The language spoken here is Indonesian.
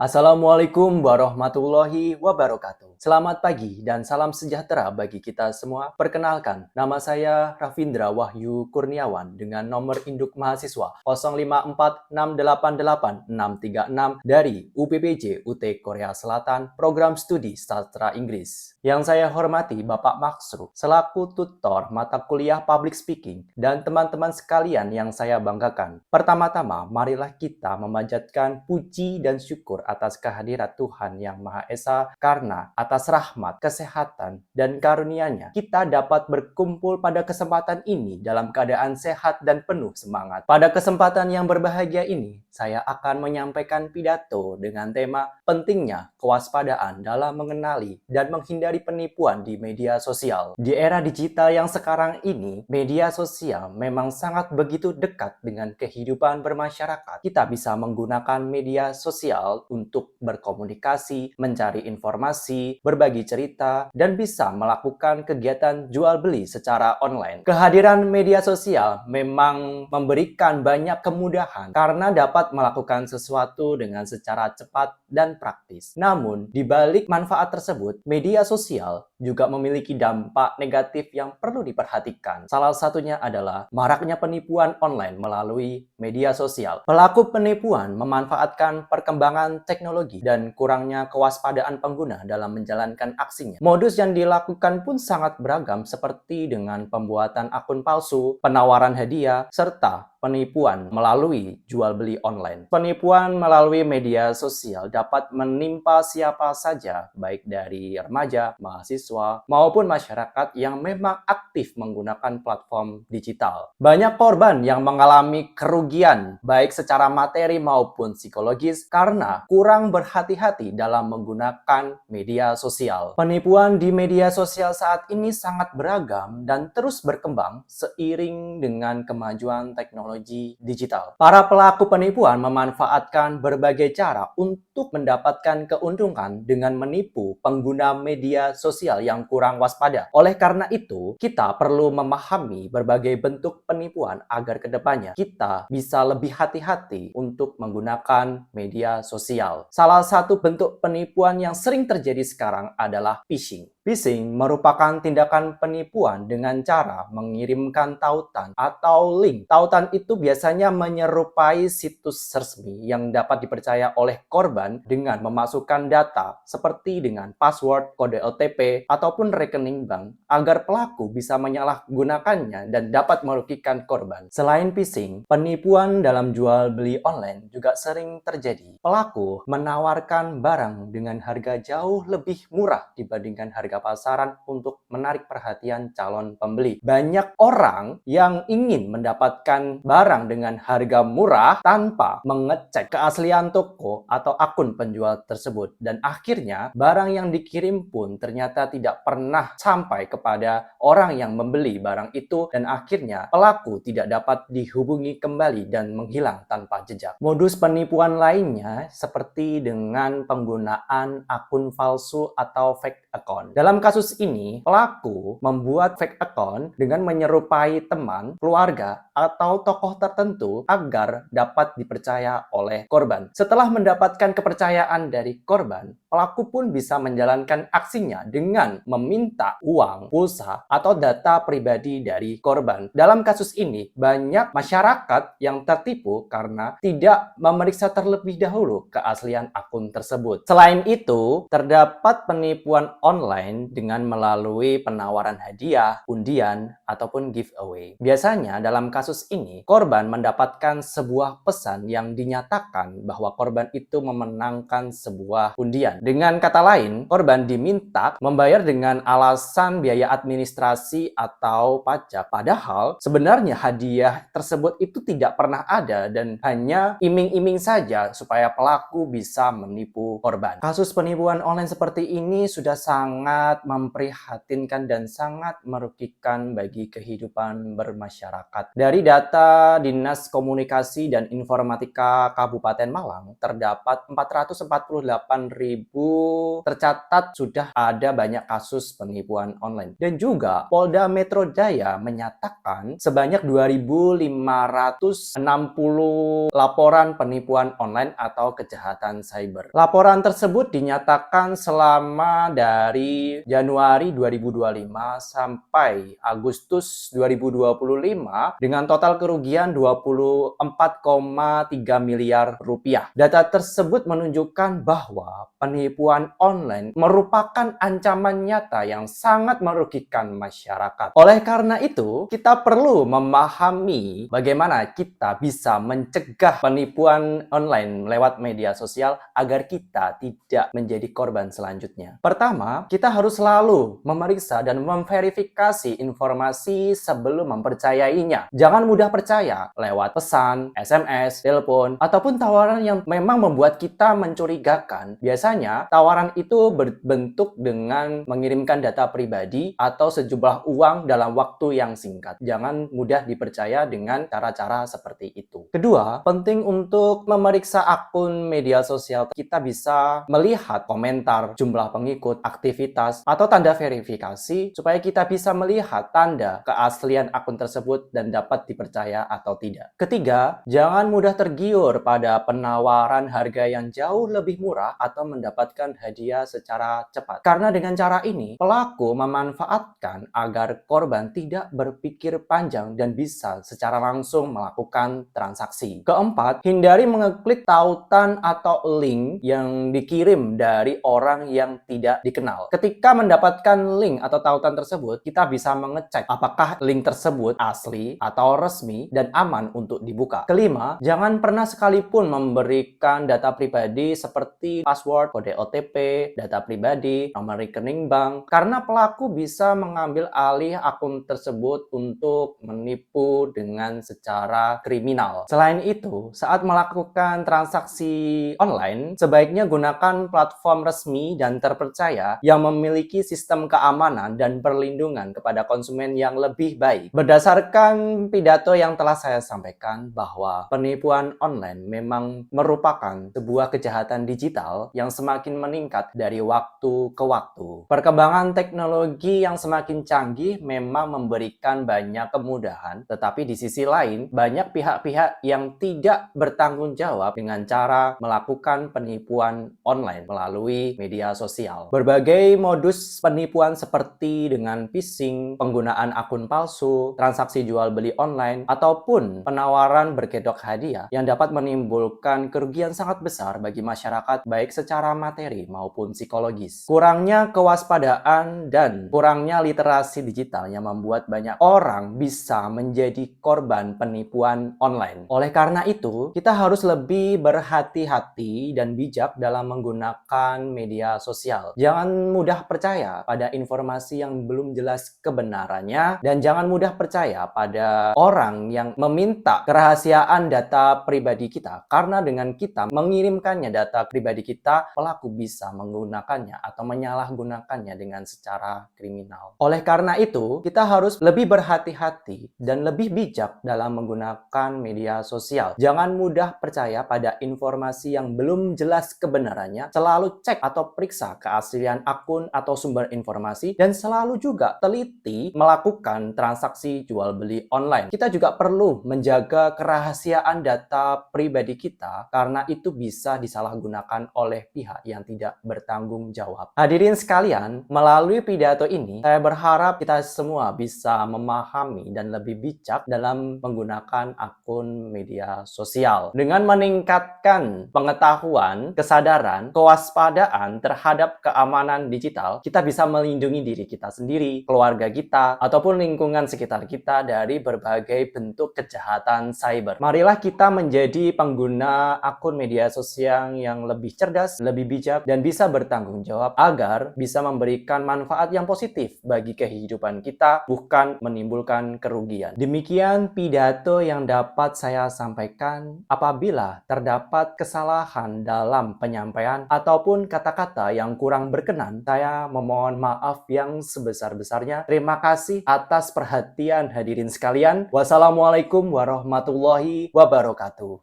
Assalamualaikum warahmatullahi wabarakatuh. Selamat pagi dan salam sejahtera bagi kita semua. Perkenalkan, nama saya Rafindra Wahyu Kurniawan dengan nomor induk mahasiswa 0546886636 dari UPPJ UT Korea Selatan, Program Studi Sastra Inggris. Yang saya hormati Bapak Maksru, selaku tutor mata kuliah Public Speaking, dan teman-teman sekalian yang saya banggakan. Pertama-tama, marilah kita memanjatkan puji dan syukur atas kehadirat Tuhan Yang Maha Esa, karena atas rahmat, kesehatan, dan karunia-Nya kita dapat berkumpul pada kesempatan ini dalam keadaan sehat dan penuh semangat. Pada kesempatan yang berbahagia ini, saya akan menyampaikan pidato dengan tema pentingnya kewaspadaan dalam mengenali dan menghindari penipuan di media sosial. Di era digital yang sekarang ini, media sosial memang sangat begitu dekat dengan kehidupan bermasyarakat. Kita bisa menggunakan media sosial untuk berkomunikasi, mencari informasi, berbagi cerita, dan bisa melakukan kegiatan jual beli secara online. Kehadiran media sosial memang memberikan banyak kemudahan karena dapat melakukan sesuatu dengan secara cepat dan praktis. Namun, di balik manfaat tersebut, media sosial juga memiliki dampak negatif yang perlu diperhatikan. Salah satunya adalah maraknya penipuan online melalui media sosial. Pelaku penipuan memanfaatkan perkembangan teknologi dan kurangnya kewaspadaan pengguna dalam menjalankan aksinya. Modus yang dilakukan pun sangat beragam, seperti dengan pembuatan akun palsu, penawaran hadiah, serta penipuan melalui jual beli online. Penipuan melalui media sosial dapat menimpa siapa saja, baik dari remaja, mahasiswa, maupun masyarakat yang memang aktif menggunakan platform digital. Banyak korban yang mengalami kerugian, baik secara materi maupun psikologis, karena kurang berhati-hati dalam menggunakan media sosial. Penipuan di media sosial saat ini sangat beragam dan terus berkembang seiring dengan kemajuan teknologi digital. Para pelaku penipuan memanfaatkan berbagai cara untuk mendapatkan keuntungan dengan menipu pengguna media sosial yang kurang waspada. Oleh karena itu, kita perlu memahami berbagai bentuk penipuan agar kedepannya kita bisa lebih hati-hati untuk menggunakan media sosial. Salah satu bentuk penipuan yang sering terjadi sekarang adalah phishing. Phishing merupakan tindakan penipuan dengan cara mengirimkan tautan atau link. Tautan itu biasanya menyerupai situs resmi yang dapat dipercaya oleh korban dengan memasukkan data seperti dengan password, kode OTP, ataupun rekening bank agar pelaku bisa menyalahgunakannya dan dapat merugikan korban. Selain phishing, penipuan dalam jual beli online juga sering terjadi. Pelaku menawarkan barang dengan harga jauh lebih murah dibandingkan harga pasaran untuk menarik perhatian calon pembeli. Banyak orang yang ingin mendapatkan barang dengan harga murah tanpa mengecek keaslian toko atau akun penjual tersebut, dan akhirnya barang yang dikirim pun ternyata tidak pernah sampai kepada orang yang membeli barang itu, dan akhirnya pelaku tidak dapat dihubungi kembali dan menghilang tanpa jejak. Modus penipuan lainnya seperti dengan penggunaan akun palsu atau fake account. Dalam kasus ini, pelaku membuat fake account dengan menyerupai teman, keluarga, atau tokoh tertentu agar dapat dipercaya oleh korban. Setelah mendapatkan kepercayaan dari korban, pelaku pun bisa menjalankan aksinya dengan meminta uang, pulsa, atau data pribadi dari korban. Dalam kasus ini, banyak masyarakat yang tertipu karena tidak memeriksa terlebih dahulu keaslian akun tersebut. Selain itu, terdapat penipuan online dengan melalui penawaran hadiah, undian, ataupun giveaway. Biasanya dalam kasus ini, korban mendapatkan sebuah pesan yang dinyatakan bahwa korban itu memenangkan sebuah undian. Dengan kata lain, korban diminta membayar dengan alasan biaya administrasi atau pajak. Padahal sebenarnya hadiah tersebut itu tidak pernah ada dan hanya iming-iming saja supaya pelaku bisa menipu korban. Kasus penipuan online seperti ini sudah sangat memprihatinkan dan sangat merugikan bagi kehidupan bermasyarakat. Dari data Dinas Komunikasi dan Informatika Kabupaten Malang, terdapat 448.000 tercatat sudah ada banyak kasus penipuan online. Dan juga Polda Metro Jaya menyatakan sebanyak 2.560 laporan penipuan online atau kejahatan cyber. Laporan tersebut dinyatakan selama dari Januari 2025 sampai Agustus 2025 dengan total kerugian 24,3 miliar rupiah. Data tersebut menunjukkan bahwa penipuan online merupakan ancaman nyata yang sangat merugikan masyarakat. Oleh karena itu, kita perlu memahami bagaimana kita bisa mencegah penipuan online lewat media sosial agar kita tidak menjadi korban selanjutnya. Pertama, kita harus selalu memeriksa dan memverifikasi informasi sebelum mempercayainya. Jangan mudah percaya lewat pesan, SMS, telepon, ataupun tawaran yang memang membuat kita mencurigakan. Biasanya, tawaran itu berbentuk dengan mengirimkan data pribadi atau sejumlah uang dalam waktu yang singkat. Jangan mudah dipercaya dengan cara-cara seperti itu. Kedua, penting untuk memeriksa akun media sosial. Kita bisa melihat komentar, jumlah pengikut, aktivitas, atau tanda verifikasi supaya kita bisa melihat tanda keaslian akun tersebut dan dapat dipercaya atau tidak. Ketiga, jangan mudah tergiur pada penawaran harga yang jauh lebih murah atau mendapatkan hadiah secara cepat. Karena dengan cara ini, pelaku memanfaatkan agar korban tidak berpikir panjang dan bisa secara langsung melakukan transaksi. Keempat, hindari mengeklik tautan atau link yang dikirim dari orang yang tidak dikenal. Ketika mendapatkan link atau tautan tersebut, kita bisa mengecek apakah link tersebut asli atau resmi dan aman untuk dibuka. Kelima, jangan pernah sekalipun memberikan data pribadi seperti password, kode OTP, data pribadi, nomor rekening bank, karena pelaku bisa mengambil alih akun tersebut untuk menipu dengan secara kriminal. Selain itu, saat melakukan transaksi online, sebaiknya gunakan platform resmi dan terpercaya yang memiliki sistem keamanan dan perlindungan kepada konsumen yang lebih baik. Berdasarkan pidato yang telah saya sampaikan bahwa penipuan online memang merupakan sebuah kejahatan digital yang semakin meningkat dari waktu ke waktu. Perkembangan teknologi yang semakin canggih memang memberikan banyak kemudahan, tetapi di sisi lain banyak pihak-pihak yang tidak bertanggung jawab dengan cara melakukan penipuan online melalui media sosial. Berbagai modus penipuan seperti dengan phishing, penggunaan akun palsu, transaksi jual beli online, ataupun penawaran berkedok hadiah yang dapat menimbulkan kerugian sangat besar bagi masyarakat baik secara materi maupun psikologis. Kurangnya kewaspadaan dan kurangnya literasi digital yang membuat banyak orang bisa menjadi korban penipuan online. Oleh karena itu, kita harus lebih berhati-hati dan bijak dalam menggunakan media sosial. Jangan mudah percaya pada informasi yang belum jelas kebenarannya dan jangan mudah percaya pada orang yang meminta kerahasiaan data pribadi kita, karena dengan kita mengirimkannya data pribadi kita, pelaku bisa menggunakannya atau menyalahgunakannya dengan secara kriminal. Oleh karena itu, kita harus lebih berhati-hati dan lebih bijak dalam menggunakan media sosial. Jangan mudah percaya pada informasi yang belum jelas kebenarannya. Selalu cek atau periksa keaslian akun atau sumber informasi dan selalu juga teliti melakukan transaksi jual beli online. Kita juga perlu menjaga kerahasiaan data pribadi kita karena itu bisa disalahgunakan oleh pihak yang tidak bertanggung jawab. Hadirin sekalian, melalui pidato ini saya berharap kita semua bisa memahami dan lebih bijak dalam menggunakan akun media sosial. Dengan meningkatkan pengetahuan, kesadaran, kewaspadaan terhadap keamanan digital, kita bisa melindungi diri kita sendiri, keluarga kita, ataupun lingkungan sekitar kita dari berbagai bentuk kejahatan cyber. Marilah kita menjadi pengguna akun media sosial yang lebih cerdas, lebih bijak, dan bisa bertanggung jawab agar bisa memberikan manfaat yang positif bagi kehidupan kita, bukan menimbulkan kerugian. Demikian pidato yang dapat saya sampaikan. Apabila terdapat kesalahan dalam penyampaian ataupun kata-kata yang kurang berkenan, saya memohon maaf yang sebesar-besarnya. Terima kasih atas perhatian hadirin sekalian. Wassalamualaikum warahmatullahi wabarakatuh.